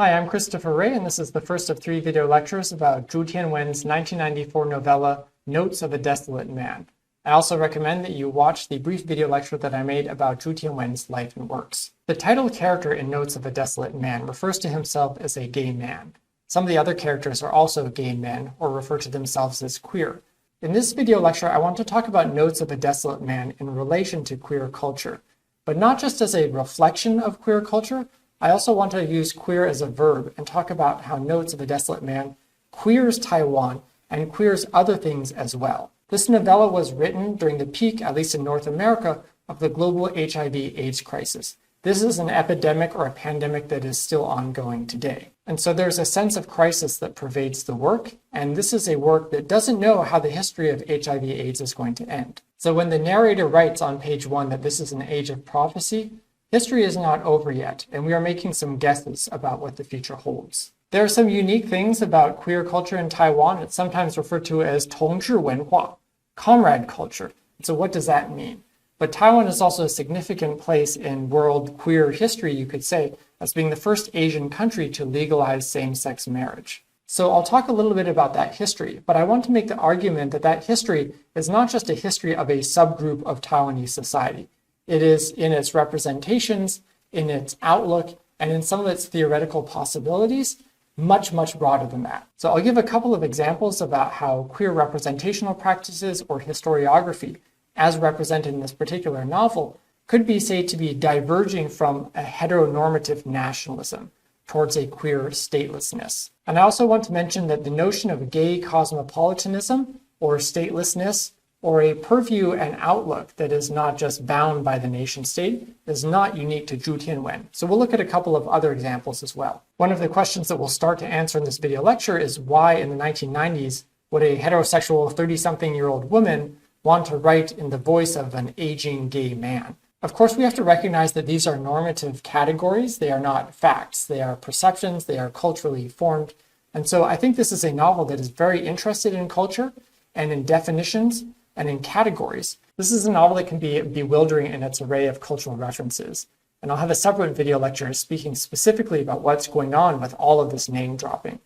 Hi, I'm Christopher Ray, and this is the first of 3 video lectures about Zhu Tianwen's 1994 novella, Notes of a Desolate Man. I also recommend that you watch the brief video lecture that I made about Zhu Tianwen's life and works. The title character in Notes of a Desolate Man refers to himself as a gay man. Some of the other characters are also gay men, or refer to themselves as queer. In this video lecture, I want to talk about Notes of a Desolate Man in relation to queer culture, but not just as a reflection of queer culture. I also want to use queer as a verb and talk about how Notes of a Desolate Man queers Taiwan and queers other things as well. This novella was written during the peak, at least in North America, of the global HIV/AIDS crisis. This is an epidemic or a pandemic that is still ongoing today. And so there's a sense of crisis that pervades the work, and this is a work that doesn't know how the history of HIV/AIDS is going to end. So when the narrator writes on page 1 that this is an age of prophecy, history is not over yet, and we are making some guesses about what the future holds. There are some unique things about queer culture in Taiwan. It's sometimes referred to as 同志文化, comrade culture. So what does that mean? But Taiwan is also a significant place in world queer history, you could say, as being the first Asian country to legalize same-sex marriage. So I'll talk a little bit about that history, but I want to make the argument that that history is not just a history of a subgroup of Taiwanese society. It is in its representations, in its outlook, and in some of its theoretical possibilities, much, much broader than that. So I'll give a couple of examples about how queer representational practices or historiography, as represented in this particular novel, could be said to be diverging from a heteronormative nationalism towards a queer statelessness. And I also want to mention that the notion of gay cosmopolitanism or statelessness, or a purview and outlook that is not just bound by the nation state, is not unique to Zhu Tianwen. So we'll look at a couple of other examples as well. One of the questions that we'll start to answer in this video lecture is why in the 1990s would a heterosexual 30-something-year-old woman want to write in the voice of an aging gay man? Of course, we have to recognize that these are normative categories. They are not facts. They are perceptions. They are culturally formed. And so I think this is a novel that is very interested in culture and in definitions and in categories. This is a novel that can be bewildering in its array of cultural references. And I'll have a separate video lecture speaking specifically about what's going on with all of this name dropping.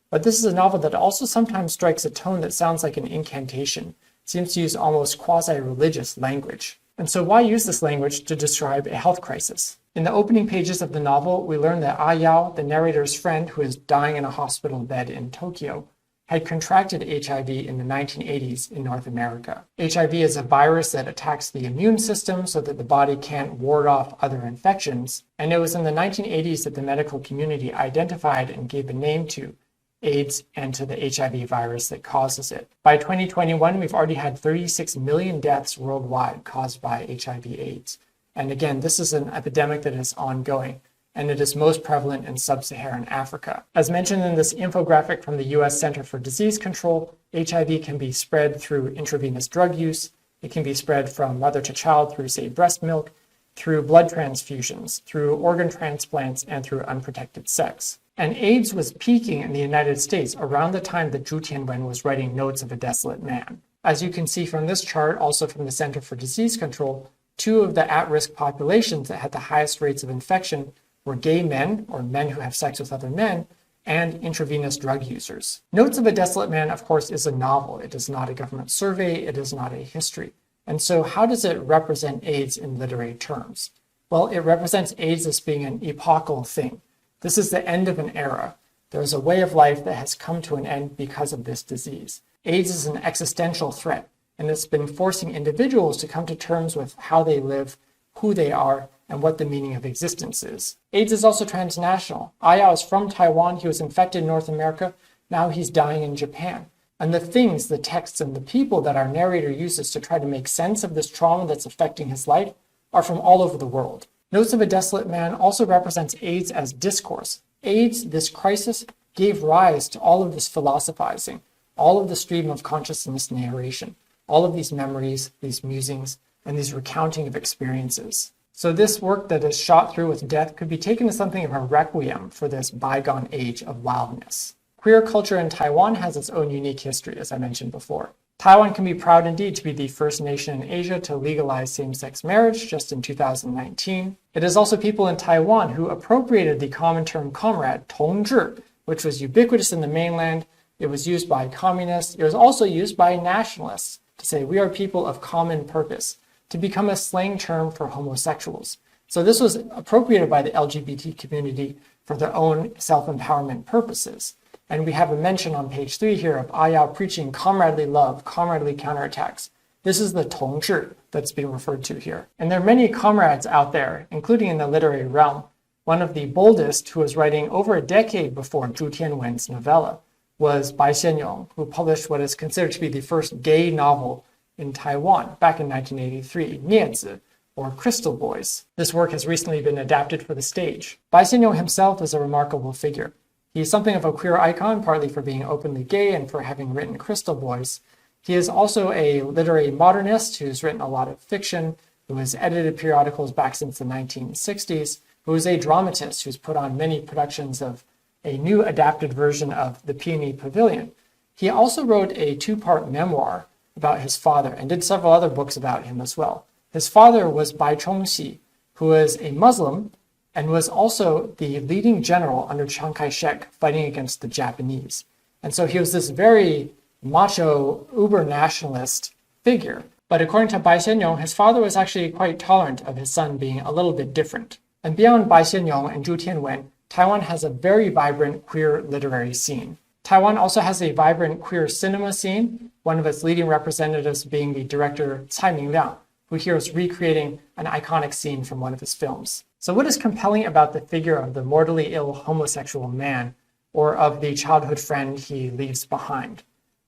But this is a novel that also sometimes strikes a tone that sounds like an incantation. It seems to use almost quasi-religious language. And so why use this language to describe a health crisis? In the opening pages of the novel, we learn that Yao, the narrator's friend who is dying in a hospital bed in Tokyo, had contracted HIV in the 1980s in North America. HIV is a virus that attacks the immune system so that the body can't ward off other infections. And it was in the 1980s that the medical community identified and gave a name to AIDS and to the HIV virus that causes it. By 2021, we've already had 36 million deaths worldwide caused by HIV/AIDS. And again, this is an epidemic that is ongoing, and it is most prevalent in sub-Saharan Africa. As mentioned in this infographic from the US Center for Disease Control, HIV can be spread through intravenous drug use. It can be spread from mother to child through, say, breast milk, through blood transfusions, through organ transplants, and through unprotected sex. And AIDS was peaking in the United States around the time that Zhu Tianwen was writing Notes of a Desolate Man. As you can see from this chart, also from the Center for Disease Control, 2 of the at-risk populations that had the highest rates of infection were gay men, or men who have sex with other men, and intravenous drug users. Notes of a Desolate Man, of course, is a novel. It is not a government survey. It is not a history. And so how does it represent AIDS in literary terms? Well, it represents AIDS as being an epochal thing. This is the end of an era. There's a way of life that has come to an end because of this disease. AIDS is an existential threat, and it's been forcing individuals to come to terms with how they live, who they are, and what the meaning of existence is. AIDS is also transnational. Yao is from Taiwan. He was infected in North America. Now he's dying in Japan. And the things, the texts, and the people that our narrator uses to try to make sense of this trauma that's affecting his life are from all over the world. Notes of a Desolate Man also represents AIDS as discourse. AIDS, this crisis, gave rise to all of this philosophizing, all of the stream of consciousness narration, all of these memories, these musings, and these recounting of experiences. So this work that is shot through with death could be taken as something of a requiem for this bygone age of wildness. Queer culture in Taiwan has its own unique history, as I mentioned before. Taiwan can be proud indeed to be the first nation in Asia to legalize same-sex marriage just in 2019. It is also people in Taiwan who appropriated the common term comrade, 同志, which was ubiquitous in the mainland. It was used by communists. It was also used by nationalists to say we are people of common purpose, to become a slang term for homosexuals. So this was appropriated by the LGBT community for their own self-empowerment purposes. And we have a mention on page 3 here of Ayao preaching comradely love, comradely counterattacks. This is the 同志 that's being referred to here. And there are many comrades out there, including in the literary realm. One of the boldest, who was writing over a decade before Zhu Tianwen's novella, was Bai Xianyong, who published what is considered to be the first gay novel in Taiwan back in 1983, 孽子, or Crystal Boys. This work has recently been adapted for the stage. Bai Xianyong himself is a remarkable figure. He's something of a queer icon, partly for being openly gay and for having written Crystal Boys. He is also a literary modernist who's written a lot of fiction, who has edited periodicals back since the 1960s, who is a dramatist who's put on many productions of a new adapted version of The Peony Pavilion. He also wrote a 2-part memoir about his father and did several other books about him as well. His father was Bai Chongxi, who was a Muslim and was also the leading general under Chiang Kai-shek fighting against the Japanese. And so he was this very macho, uber-nationalist figure. But according to Bai Xianyong, his father was actually quite tolerant of his son being a little bit different. And beyond Bai Xianyong and Zhu Tianwen, Taiwan has a very vibrant queer literary scene. Taiwan also has a vibrant queer cinema scene, one of its leading representatives being the director Cai Mingliang, who here is recreating an iconic scene from one of his films. So what is compelling about the figure of the mortally ill homosexual man, or of the childhood friend he leaves behind?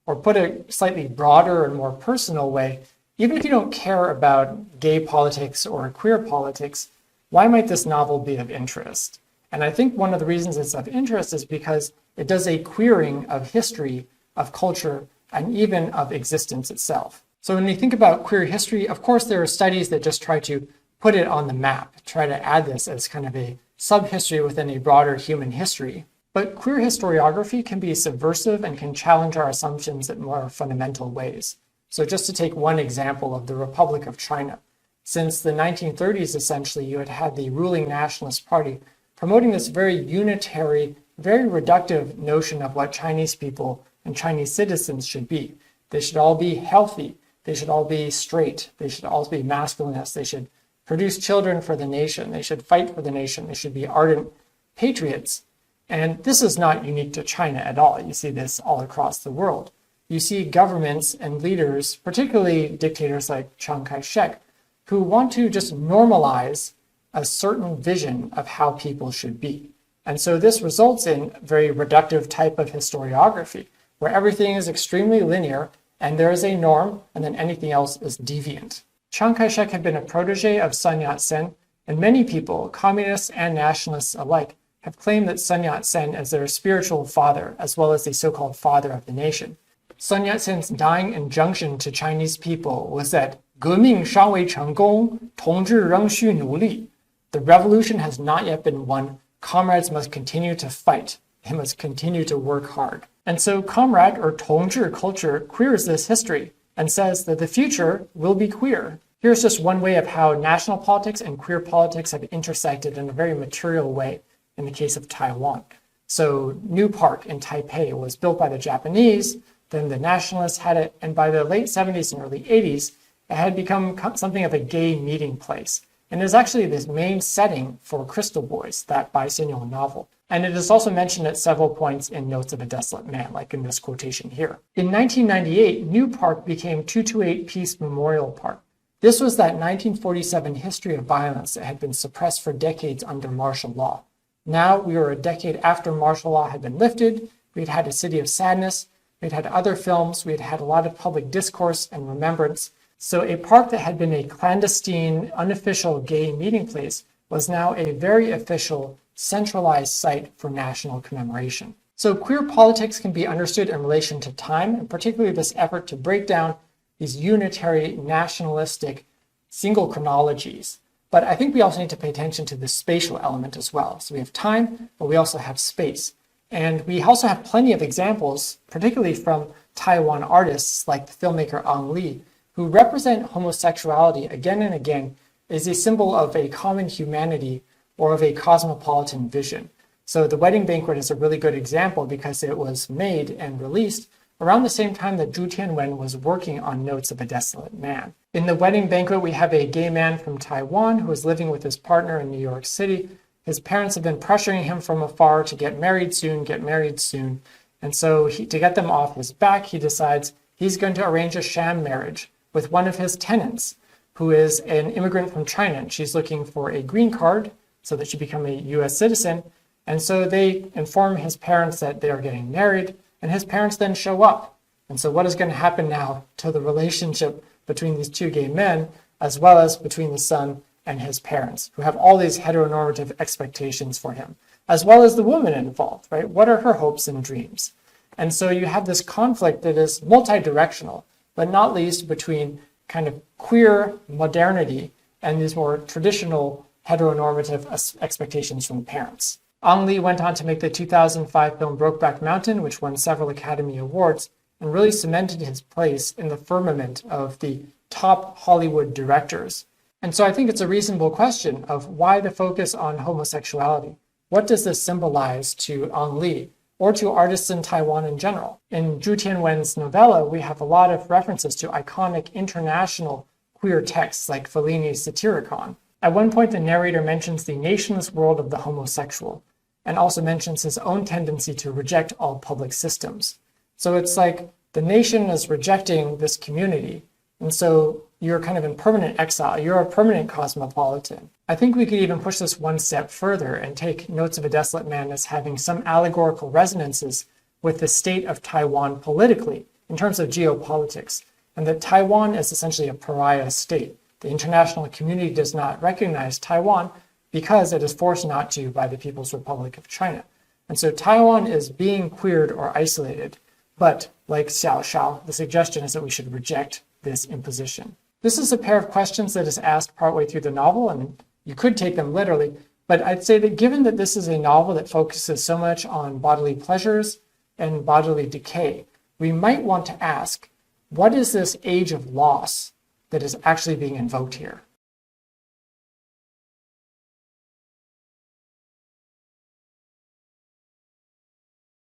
Or put a slightly broader and more personal way, even if you don't care about gay politics or queer politics, why might this novel be of interest? And I think one of the reasons it's of interest is because it does a queering of history, of culture, and even of existence itself. So when we think about queer history, of course, there are studies that just try to put it on the map, try to add this as kind of a sub-history within a broader human history. But queer historiography can be subversive and can challenge our assumptions in more fundamental ways. So just to take one example of the Republic of China, since the 1930s, essentially, you had had the ruling Nationalist Party promoting this very unitary, very reductive notion of what Chinese people and Chinese citizens should be. They should all be healthy. They should all be straight. They should all be masculinist. They should produce children for the nation. They should fight for the nation. They should be ardent patriots. And this is not unique to China at all. You see this all across the world. You see governments and leaders, particularly dictators like Chiang Kai-shek, who want to just normalize a certain vision of how people should be. And so this results in a very reductive type of historiography, where everything is extremely linear, and there is a norm, and then anything else is deviant. Chiang Kai-shek had been a protege of Sun Yat-sen, and many people, communists and nationalists alike, have claimed that Sun Yat-sen is their spiritual father, as well as the so-called father of the nation. Sun Yat-sen's dying injunction to Chinese people was that 革命尚未成功，同志仍需努力. The revolution has not yet been won. Comrades must continue to fight. They must continue to work hard. And so Comrade, or 同志 culture, queers this history and says that the future will be queer. Here's just one way of how national politics and queer politics have intersected in a very material way in the case of Taiwan. So New Park in Taipei was built by the Japanese, then the nationalists had it, and by the late 70s and early 80s, it had become something of a gay meeting place. And is actually this main setting for Crystal Boys, that Bai Xianyong novel. And it is also mentioned at several points in Notes of a Desolate Man, like in this quotation here. In 1998, New Park became 228 Peace Memorial Park. This was that 1947 history of violence that had been suppressed for decades under martial law. Now we were a decade after martial law had been lifted. We'd had a City of Sadness. We'd had other films. We'd had a lot of public discourse and remembrance. So a park that had been a clandestine, unofficial gay meeting place was now a very official, centralized site for national commemoration. So queer politics can be understood in relation to time, and particularly this effort to break down these unitary, nationalistic, single chronologies. But I think we also need to pay attention to the spatial element as well. So we have time, but we also have space. And we also have plenty of examples, particularly from Taiwan artists like the filmmaker Ang Lee, who represent homosexuality again and again as a symbol of a common humanity or of a cosmopolitan vision. So The Wedding Banquet is a really good example because it was made and released around the same time that Zhu Tianwen was working on Notes of a Desolate Man. In The Wedding Banquet, we have a gay man from Taiwan who is living with his partner in New York City. His parents have been pressuring him from afar to get married soon. And so to get them off his back, he decides he's going to arrange a sham marriage with one of his tenants, who is an immigrant from China. And she's looking for a green card so that she become a US citizen. And so they inform his parents that they are getting married, and his parents then show up. And so what is going to happen now to the relationship between these two gay men, as well as between the son and his parents, who have all these heteronormative expectations for him, as well as the woman involved, right? What are her hopes and dreams? And so you have this conflict that is multi-directional, but not least between kind of queer modernity and these more traditional heteronormative expectations from the parents. Ang Lee went on to make the 2005 film Brokeback Mountain, which won several Academy Awards and really cemented his place in the firmament of the top Hollywood directors. And so I think it's a reasonable question of why the focus on homosexuality. What does this symbolize to Ang Lee or to artists in Taiwan in general? In Zhu Tianwen's novella, we have a lot of references to iconic international queer texts like Fellini's Satyricon. At one point, the narrator mentions the nationless world of the homosexual and also mentions his own tendency to reject all public systems. So it's like the nation is rejecting this community. And so you're kind of in permanent exile. You're a permanent cosmopolitan. I think we could even push this one step further and take Notes of a Desolate Man as having some allegorical resonances with the state of Taiwan politically, in terms of geopolitics, and that Taiwan is essentially a pariah state. The international community does not recognize Taiwan because it is forced not to by the People's Republic of China. And so Taiwan is being queered or isolated. But like Xiao Shao, the suggestion is that we should reject this imposition. This is a pair of questions that is asked partway through the novel, and you could take them literally, but I'd say that given that this is a novel that focuses so much on bodily pleasures and bodily decay, we might want to ask, what is this age of loss that is actually being invoked here?